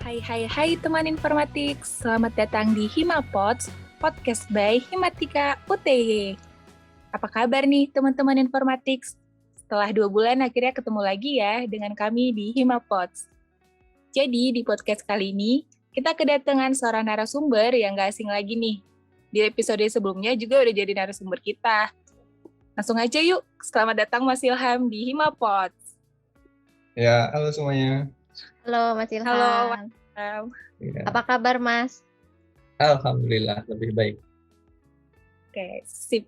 Hai teman informatik, selamat datang di Himapods, podcast by Himatika UTY. Apa kabar nih teman-teman informatik? Setelah 2 bulan akhirnya ketemu lagi ya dengan kami di Himapods. Jadi di podcast kali ini, kita kedatangan seorang narasumber yang gak asing lagi nih. Di episode sebelumnya juga udah jadi narasumber kita. Langsung aja yuk, selamat datang Mas Ilham di Himapods. Ya, halo semuanya. Halo Mas Ilham. Halo Mas Ilham. Ya. Apa kabar Mas? Alhamdulillah, lebih baik. Oke, sip.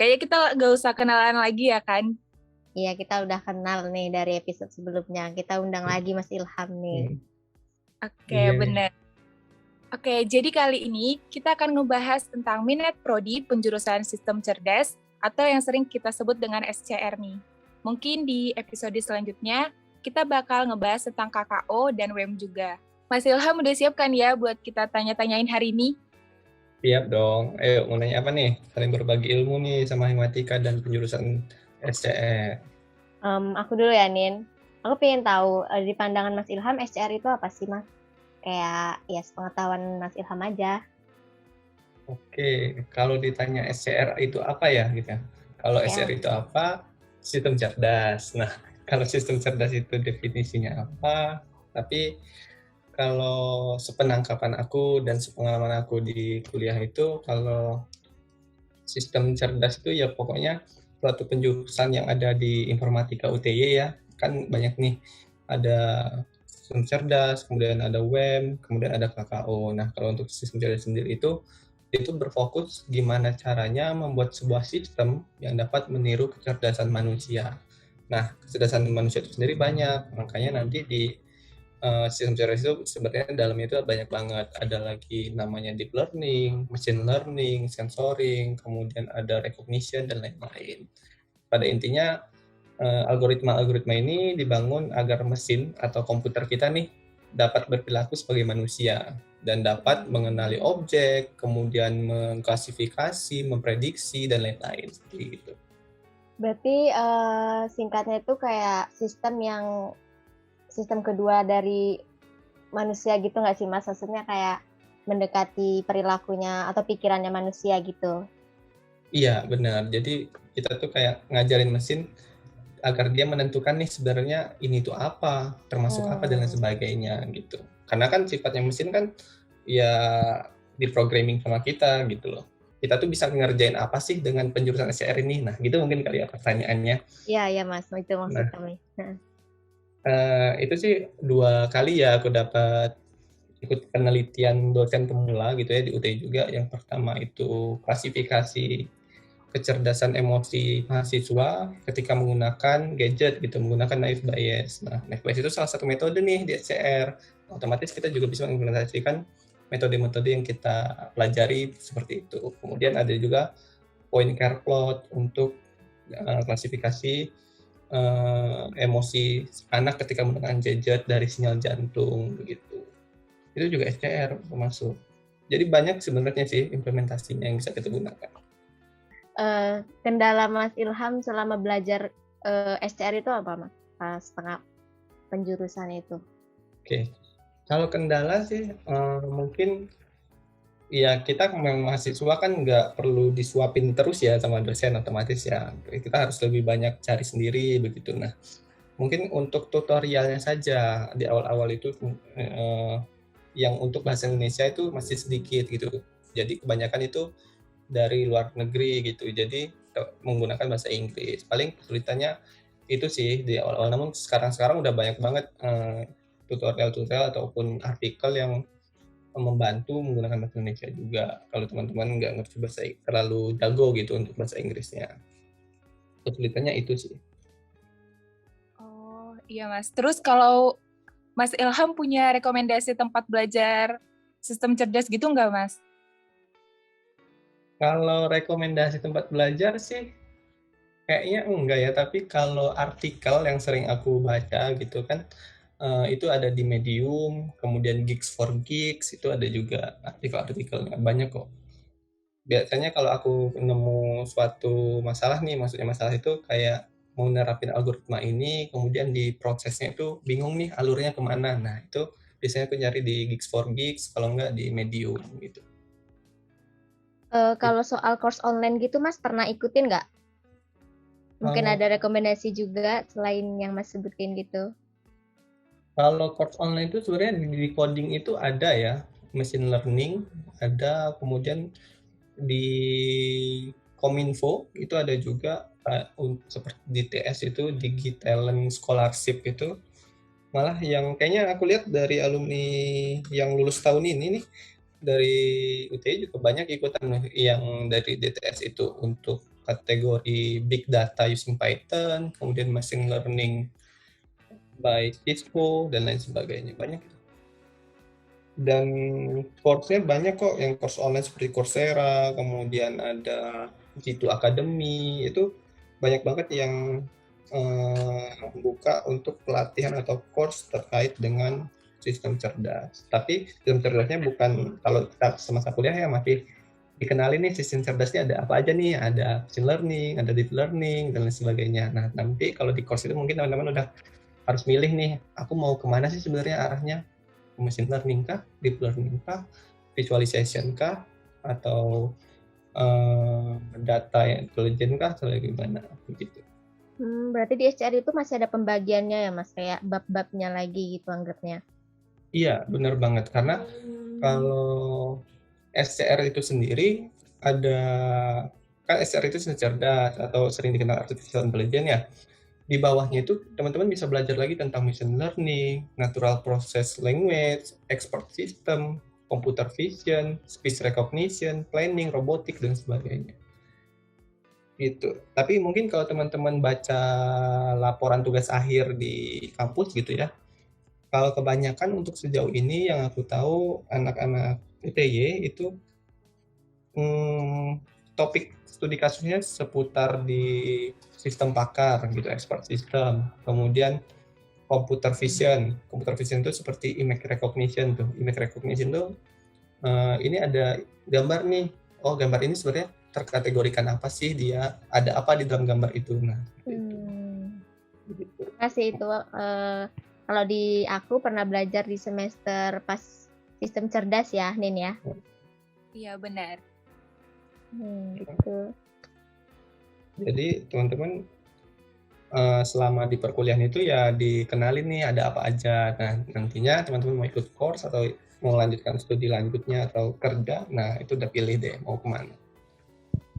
Kayaknya kita gak usah kenalan lagi ya kan? Iya, kita udah kenal nih dari episode sebelumnya. Kita undang lagi Mas Ilham nih. Oke, Iya. benar. Oke, jadi kali ini kita akan ngebahas tentang minat prodi penjurusan sistem cerdas atau yang sering kita sebut dengan SCR nih. Mungkin di episode selanjutnya kita bakal ngebahas tentang KKO dan WEM juga. Mas Ilham udah siap kan ya buat kita tanya-tanyain hari ini? Siap dong. Ayo, mau nanya apa nih? Saling berbagi ilmu nih sama Himatika dan penjurusan SCR. Aku dulu ya, Nin. Aku pengen tahu, di pandangan Mas Ilham, SCR itu apa sih, Mas? Kayak, ya sepengetahuan Mas Ilham aja. Oke, kalau ditanya SCR itu apa ya gitu ya? Kalau SCR itu apa? Sistem cerdas. Nah, kalau sistem cerdas itu definisinya apa? Tapi kalau sepenangkapan aku dan sepengalaman aku di kuliah itu, kalau sistem cerdas itu ya pokoknya suatu penjurusan yang ada di informatika UTY ya. Kan banyak nih, ada sistem cerdas, kemudian ada WEM, kemudian ada KKO. Nah, kalau untuk sistem cerdas sendiri itu berfokus gimana caranya membuat sebuah sistem yang dapat meniru kecerdasan manusia. Nah, kecerdasan manusia itu sendiri banyak, makanya nanti di sistem cerdas itu sebenarnya dalamnya itu banyak banget. Ada lagi namanya deep learning, machine learning, sensoring, kemudian ada recognition, dan lain-lain. Pada intinya, algoritma-algoritma ini dibangun agar mesin atau komputer kita nih dapat berperilaku sebagai manusia dan dapat mengenali objek, kemudian mengklasifikasi, memprediksi, dan lain-lain seperti itu. Berarti singkatnya itu kayak sistem kedua dari manusia gitu nggak sih, Mas? Maksudnya kayak mendekati perilakunya atau pikirannya manusia gitu. Iya, benar. Jadi kita tuh kayak ngajarin mesin agar dia menentukan nih sebenarnya ini tuh apa, termasuk apa dan lain sebagainya gitu. Karena kan sifatnya mesin kan ya diprogramming sama kita gitu loh. Kita tuh bisa ngerjain apa sih dengan penjurusan SCR ini? Nah, gitu mungkin kali ya pertanyaannya. Iya Mas, itu maksud kami. Itu sih 2 kali ya aku dapat ikut penelitian dosen pemula gitu ya di UTI juga. Yang pertama itu klasifikasi kecerdasan emosi mahasiswa ketika menggunakan gadget gitu, menggunakan naive Bayes. Nah, naive Bayes itu salah satu metode nih di SCR. Otomatis kita juga bisa mengimplementasikan metode-metode yang kita pelajari seperti itu. Kemudian ada juga point care plot untuk klasifikasi emosi anak ketika menggunakan gadget dari sinyal jantung begitu. Itu juga SCR termasuk. Jadi banyak sebenarnya sih implementasinya yang bisa kita gunakan. Kendala Mas Ilham selama belajar SCR itu apa, Mas? Pas tengah penjurusan itu. Oke. Kalau kendala sih mungkin ya kita memang mahasiswa kan nggak perlu disuapin terus ya sama dosen, otomatis ya kita harus lebih banyak cari sendiri begitu. Nah, mungkin untuk tutorialnya saja di awal-awal itu yang untuk bahasa Indonesia itu masih sedikit gitu. Jadi kebanyakan itu dari luar negeri gitu, jadi menggunakan bahasa Inggris. Paling kesulitannya itu sih di awal-awal, namun sekarang udah banyak banget tutorial ataupun artikel yang membantu menggunakan bahasa Indonesia juga kalau teman-teman nggak ngerti terlalu jago gitu untuk bahasa Inggrisnya. Kesulitannya itu sih. Oh iya Mas, terus kalau Mas Ilham punya rekomendasi tempat belajar sistem cerdas gitu nggak Mas? Kalau rekomendasi tempat belajar sih kayaknya enggak ya, tapi kalau artikel yang sering aku baca gitu kan, itu ada di Medium, kemudian Geeks for Geeks, itu ada juga artikel-artikelnya, banyak kok. Biasanya kalau aku nemu suatu masalah nih, maksudnya masalah itu kayak mau nerapin algoritma ini, kemudian di prosesnya itu bingung nih alurnya kemana. Nah, itu biasanya aku nyari di Geeks for Geeks, kalau enggak di Medium gitu. Kalau soal course online gitu Mas pernah ikutin nggak? Mungkin Kalau ada rekomendasi juga selain yang Mas sebutin gitu. kalau course online itu sebenarnya di coding itu ada ya, machine learning ada, kemudian di Kominfo itu ada juga seperti di TS itu Digitalent Scholarship itu, malah yang kayaknya aku lihat dari alumni yang lulus tahun ini nih dari UTI juga banyak ikutan nih yang dari DTS itu untuk kategori Big Data using Python, kemudian Machine Learning by Cisco dan lain sebagainya, banyak. Dan course-nya banyak kok, yang course online seperti Coursera, kemudian ada G2 Academy, itu banyak banget yang buka untuk pelatihan atau course terkait dengan sistem cerdas. Tapi sistem cerdasnya bukan, kalau kita semasa kuliah ya masih dikenali nih sistem cerdasnya ada apa aja nih, ada machine learning, ada deep learning, dan lain sebagainya. Nah, nanti kalau di course itu mungkin teman-teman udah harus milih nih, aku mau kemana sih sebenarnya arahnya, machine learning kah, deep learning kah, visualization kah, atau data intelligent kah, atau gimana begitu. Berarti di SCR itu masih ada pembagiannya ya Mas, kayak bab-babnya lagi gitu anggapnya. Iya, benar banget. Karena kalau SCR itu sendiri ada, kan SCR itu cerdas atau sering dikenal artificial intelligence ya. Di bawahnya itu teman-teman bisa belajar lagi tentang machine learning, natural process language, expert system, computer vision, speech recognition, planning, robotik, dan sebagainya. Gitu. Tapi mungkin kalau teman-teman baca laporan tugas akhir di kampus gitu ya, kalau kebanyakan untuk sejauh ini yang aku tahu anak-anak UTY itu topik studi kasusnya seputar di sistem pakar gitu, expert system, kemudian computer vision. Computer vision itu seperti image recognition tuh. Image recognition tuh ini ada gambar nih. Oh, gambar ini sebenarnya terkategorikan apa sih, dia ada apa di dalam gambar itu. Nah, gitu. Masih itu kalau di aku pernah belajar di semester pas sistem cerdas ya, Nin ya. Iya, benar. Gitu. Jadi teman-teman selama di perkuliahan itu ya dikenalin nih ada apa aja. Nah, nantinya teman-teman mau ikut course atau mau lanjutkan studi lanjutnya atau kerja, nah itu udah pilih deh mau kemana.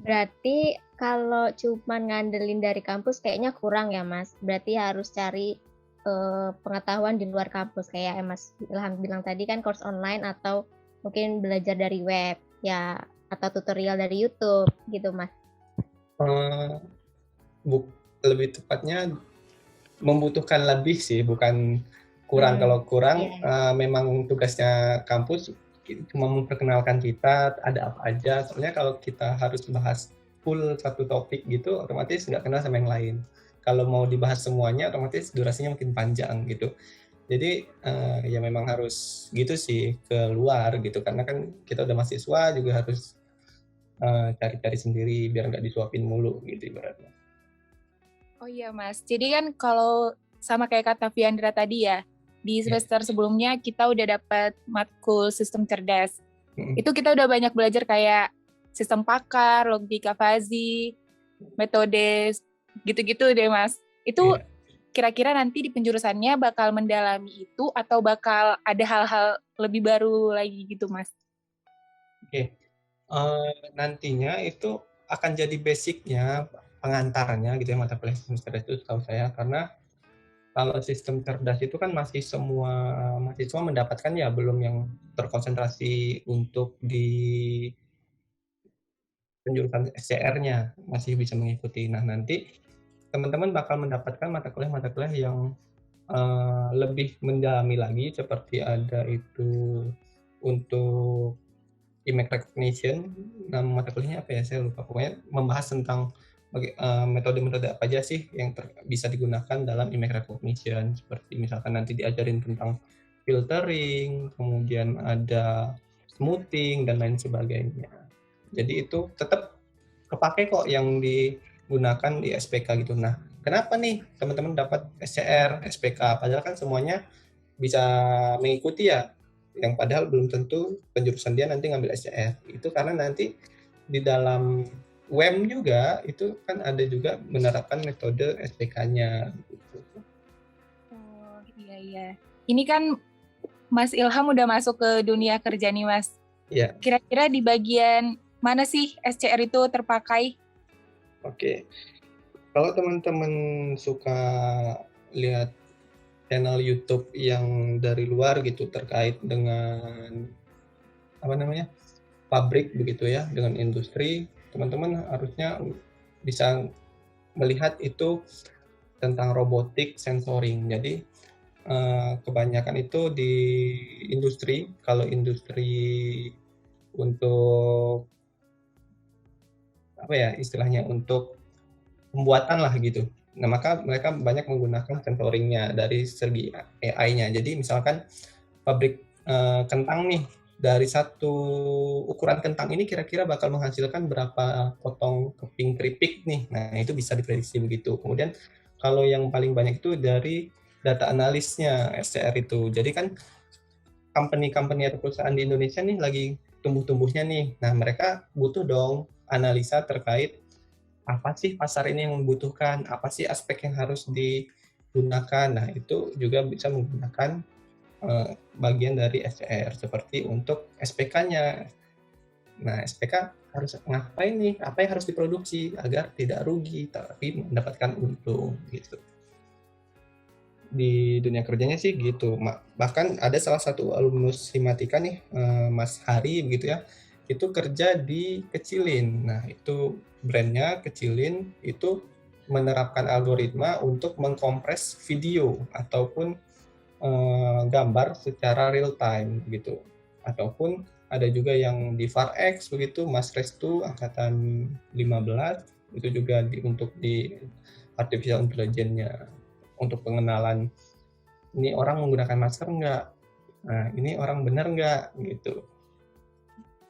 Berarti kalau cuma ngandelin dari kampus kayaknya kurang ya Mas. Berarti harus cari pengetahuan di luar kampus kayak Mas Ilham bilang tadi kan course online atau mungkin belajar dari web ya atau tutorial dari YouTube gitu Mas. Lebih tepatnya membutuhkan lebih sih, bukan kurang. Kalau kurang memang tugasnya kampus cuma memperkenalkan kita ada apa aja. Soalnya kalau kita harus bahas full satu topik gitu, otomatis nggak kenal sama yang lain. Kalau mau dibahas semuanya, otomatis durasinya makin panjang gitu. Jadi ya memang harus gitu sih keluar gitu, karena kan kita udah mahasiswa juga harus cari-cari sendiri biar nggak disuapin mulu gitu ibaratnya. Oh iya Mas, jadi kan kalau sama kayak kata Viandra tadi ya, di semester sebelumnya kita udah dapat matkul sistem cerdas. Itu kita udah banyak belajar kayak sistem pakar, logika fuzzy, metode gitu-gitu deh Mas. Itu kira-kira nanti di penjurusannya bakal mendalami itu atau bakal ada hal-hal lebih baru lagi gitu Mas? Nantinya itu akan jadi basicnya, pengantarnya gitu ya, mata kuliah sistem cerdas itu setahu saya, karena kalau sistem cerdas itu kan masih semua mahasiswa mendapatkan ya, belum yang terkonsentrasi untuk di penjurusan SCR-nya masih bisa mengikuti. Nah, nanti teman-teman bakal mendapatkan mata kuliah yang lebih mendalami lagi, seperti ada itu untuk image recognition, nama mata kuliahnya apa ya, saya lupa. Pokoknya membahas tentang metode-metode apa aja sih yang bisa digunakan dalam image recognition, seperti misalkan nanti diajarin tentang filtering, kemudian ada smoothing, dan lain sebagainya. Jadi itu tetap kepake kok yang digunakan di SPK gitu. Nah, kenapa nih teman-teman dapat SCR, SPK, padahal kan semuanya bisa mengikuti ya, yang padahal belum tentu penjurusan dia nanti ngambil SCR. Itu karena nanti di dalam UEM juga itu kan ada juga menerapkan metode SPK-nya gitu. Oh, iya. Ini kan Mas Ilham udah masuk ke dunia kerja nih, Mas. Iya. Kira-kira di bagian mana sih SCR itu terpakai? Oke. Kalau teman-teman suka lihat channel YouTube yang dari luar gitu terkait dengan apa namanya? Pabrik begitu ya, dengan industri, teman-teman harusnya bisa melihat itu tentang robotik sensoring. Jadi kebanyakan itu di industri, kalau industri untuk apa ya istilahnya untuk pembuatan lah gitu. Nah maka mereka banyak menggunakan sensoringnya dari segi AI-nya. Jadi misalkan pabrik kentang nih, dari satu ukuran kentang ini kira-kira bakal menghasilkan berapa potong keping keripik nih. Nah itu bisa diprediksi begitu. Kemudian kalau yang paling banyak itu dari data analisnya SCR itu. Jadi kan company-company atau perusahaan di Indonesia nih lagi tumbuh-tumbuhnya nih. Nah mereka butuh dong analisa terkait apa sih pasar ini yang membutuhkan, apa sih aspek yang harus digunakan. Nah itu juga bisa menggunakan bagian dari SCR seperti untuk SPK-nya. Nah, SPK harus ngapain nih? Apa yang harus diproduksi agar tidak rugi tapi mendapatkan untung gitu. Di dunia kerjanya sih gitu. Bahkan ada salah satu alumnus Himatika nih, Mas Hari begitu ya. Itu kerja di Kecilin. Nah, itu brandnya Kecilin itu menerapkan algoritma untuk mengkompres video ataupun gambar secara real time gitu. Ataupun ada juga yang di FarX begitu, Mas Restu angkatan 15 itu juga untuk di artificial intelligence-nya untuk pengenalan ini orang menggunakan masker enggak, nah ini orang benar enggak gitu.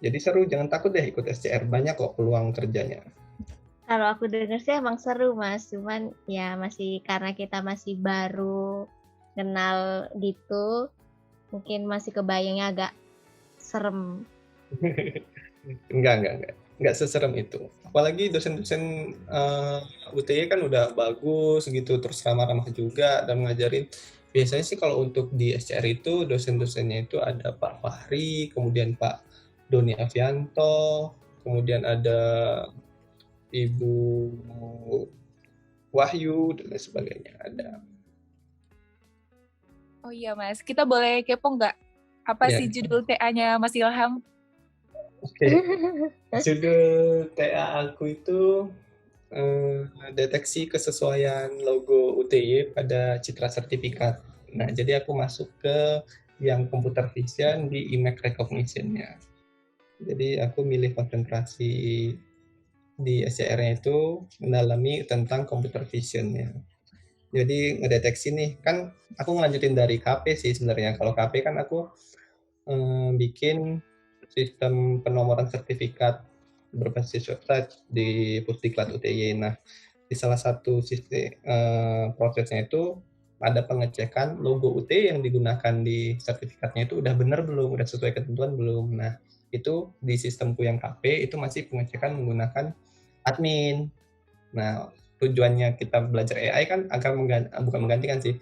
Jadi seru, jangan takut deh ikut SCR, banyak kok peluang kerjanya. Kalau aku dengar sih emang seru Mas, cuman ya masih karena kita masih baru kenal gitu, mungkin masih kebayangnya agak serem. Enggak seserem itu. Apalagi dosen-dosen UTY kan udah bagus gitu, terus ramah-ramah juga dan ngajarin. Biasanya sih kalau untuk di SCR itu dosen-dosennya itu ada Pak Fahri, kemudian Pak Doni Avianto, kemudian ada Ibu Wahyu dan lain sebagainya ada. Oh iya Mas, kita boleh kepo nggak? Apa Ya. sih judul TA-nya Mas Ilham? Oke. Judul TA aku itu deteksi kesesuaian logo UTY pada citra sertifikat. Nah, jadi aku masuk ke yang computer vision di image recognition-nya. Jadi aku milih konsentrasi di SCR-nya itu mendalami tentang computer vision-nya. Jadi ngedeteksi nih, kan aku ngelanjutin dari KP sih sebenarnya. Kalau KP kan aku bikin sistem penomoran sertifikat berbasis website di Pusdiklat UTY. Nah, di salah satu sistem prosesnya itu ada pengecekan logo UTY yang digunakan di sertifikatnya itu udah benar belum, udah sesuai ketentuan belum. Nah, itu di sistemku yang KP itu masih pengecekan menggunakan admin. Nah, tujuannya kita belajar AI kan agar bukan menggantikan sih,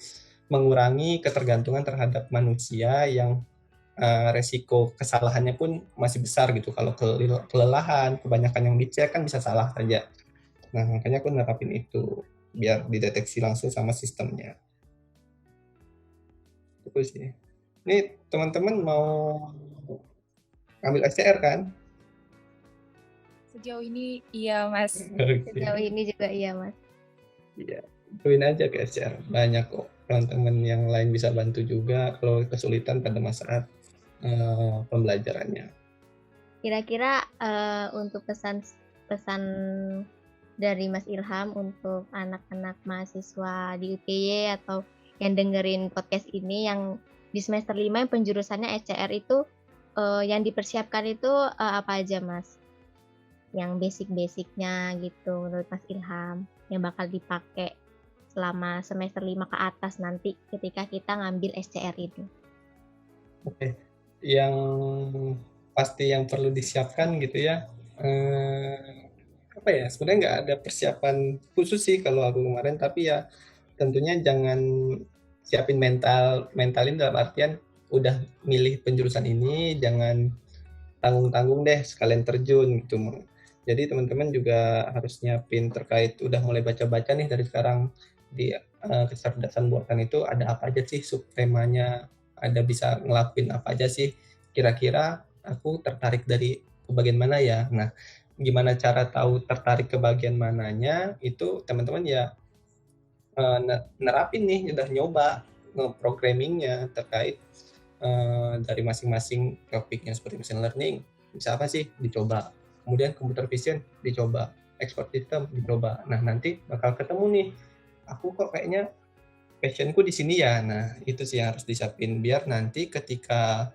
mengurangi ketergantungan terhadap manusia yang resiko kesalahannya pun masih besar gitu. Kalau kelelahan, kebanyakan yang dicek kan bisa salah saja. Nah, makanya aku nerapin itu biar dideteksi langsung sama sistemnya. Itu sih. Ini teman-teman mau ambil SCR kan? Sejauh ini iya Mas. Sejauh ini juga iya Mas. Iya, join aja ke SCR. Banyak kok teman-teman yang lain bisa bantu juga kalau kesulitan pada saat pembelajarannya. Kira-kira untuk pesan dari Mas Ilham untuk anak-anak mahasiswa di UTY atau yang dengerin podcast ini yang di semester 5 yang penjurusannya SCR itu yang dipersiapkan itu apa aja Mas? Yang basic-basicnya gitu menurut Mas Ilham yang bakal dipakai selama semester 5 ke atas nanti ketika kita ngambil SCR itu? Oke, yang pasti yang perlu disiapkan gitu ya, apa ya, sebenarnya nggak ada persiapan khusus sih kalau aku kemarin, tapi ya tentunya jangan siapin mentalin dalam artian udah milih penjurusan ini, jangan tanggung-tanggung deh sekalian terjun gitu. Jadi teman-teman juga harus nyiapin terkait udah mulai baca-baca nih dari sekarang di kecerdasan buatan itu ada apa aja sih subtemanya, ada bisa ngelakuin apa aja sih, kira-kira aku tertarik dari ke bagian mana ya. Nah, gimana cara tahu tertarik ke bagian mananya, itu teman-teman ya nerapin nih, udah nyoba nge-programming-nya terkait dari masing-masing topiknya seperti machine learning, bisa apa sih? Dicoba. Kemudian computer vision dicoba, expert system dicoba. Nah, nanti bakal ketemu nih, aku kok kayaknya passion-ku di sini ya. Nah, itu sih yang harus disiapin biar nanti ketika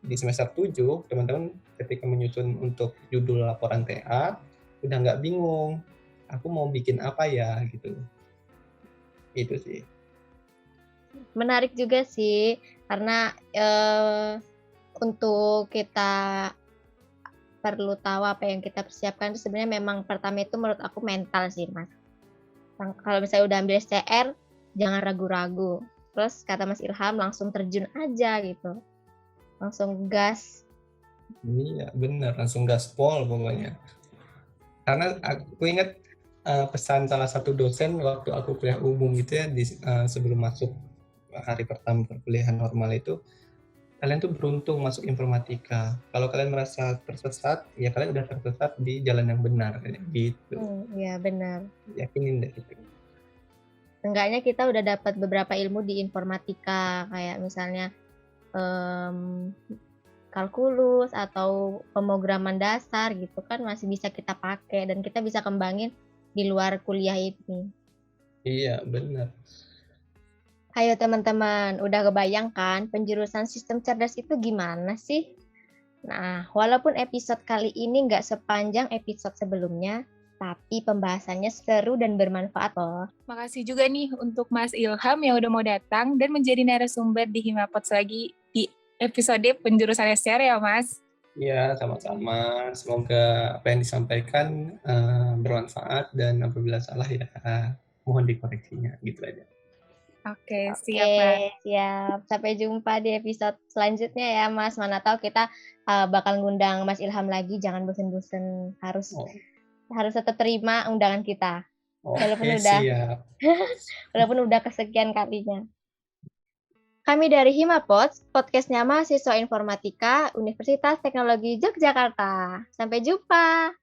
di semester 7, teman-teman ketika menyusun untuk judul laporan TA, udah nggak bingung, aku mau bikin apa ya gitu. Itu sih. Menarik juga sih, karena untuk kita perlu tahu apa yang kita persiapkan itu sebenarnya memang pertama itu menurut aku mental sih, Mas. Kalau misalnya udah ambil SCR, jangan ragu-ragu. Terus kata Mas Ilham langsung terjun aja gitu. Langsung gas. Iya, benar, langsung gaspol pokoknya. Karena aku ingat pesan salah satu dosen waktu aku kuliah umum gitu ya, sebelum masuk hari pertama perkuliahan normal itu, kalian tuh beruntung masuk informatika. Kalau kalian merasa tersesat, ya kalian udah tersesat di jalan yang benar, kayak gitu. Iya benar. Yakinin deh itu. Seenggaknya kita udah dapat beberapa ilmu di informatika, kayak misalnya kalkulus atau pemrograman dasar gitu kan masih bisa kita pakai dan kita bisa kembangin di luar kuliah ini. Iya, benar. Ayo teman-teman, udah kebayang kan penjurusan sistem cerdas itu gimana sih? Nah, walaupun episode kali ini nggak sepanjang episode sebelumnya, tapi pembahasannya seru dan bermanfaat loh. Makasih juga nih untuk Mas Ilham yang udah mau datang dan menjadi narasumber di Himapods lagi di episode penjurusan SCR ya, Mas. Iya, sama-sama. Semoga apa yang disampaikan bermanfaat dan apabila salah ya mohon dikoreksinya, gitu aja. Oke, siap, Mas. Siap. Sampai jumpa di episode selanjutnya ya, Mas. Mana tahu kita bakal ngundang Mas Ilham lagi. Jangan bosen-bosen. Harus tetap terima undangan kita. Oke, siap. Walaupun udah kesekian kalinya. Kami dari Himapods, podcastnya mahasiswa informatika Universitas Teknologi Yogyakarta. Sampai jumpa.